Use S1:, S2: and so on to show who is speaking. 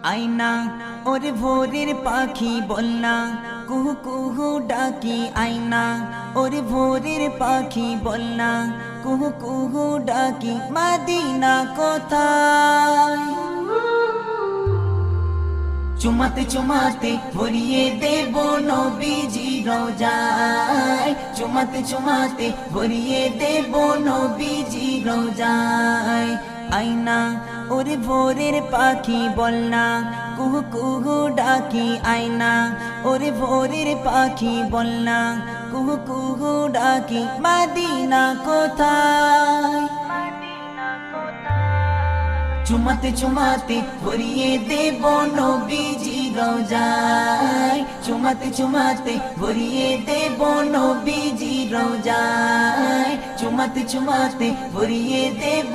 S1: আয়না ওরে ভোরের পাখি বলনা কুহু কুহু ডাকি আয়না ওরে ভোরের পাখি বলনা কুহু কুহু ডাকি মদিনা কোথায়। চুমাতে চুমাতে ভরিয়ে দেব নবীজি রোজায়, চুমাতে চুমাতে ভরিয়ে দেব নবীজি রোজায়। আয়না ওরে ভোরের পাখি বলনা কুহু কুহু ডাকি আয়না ওরে ভোরের পাখি বলনা কুহু কুহু ডাকি মদিনা কোথায়। চুমাতে চুমাতে ভরিয়ে দেব নবীজি রোজায়, চুমাতে চুমাতে ভরিয়ে দেব নবীজি রোজায়, চুমাতে চুমাতে ভরিয়ে দেব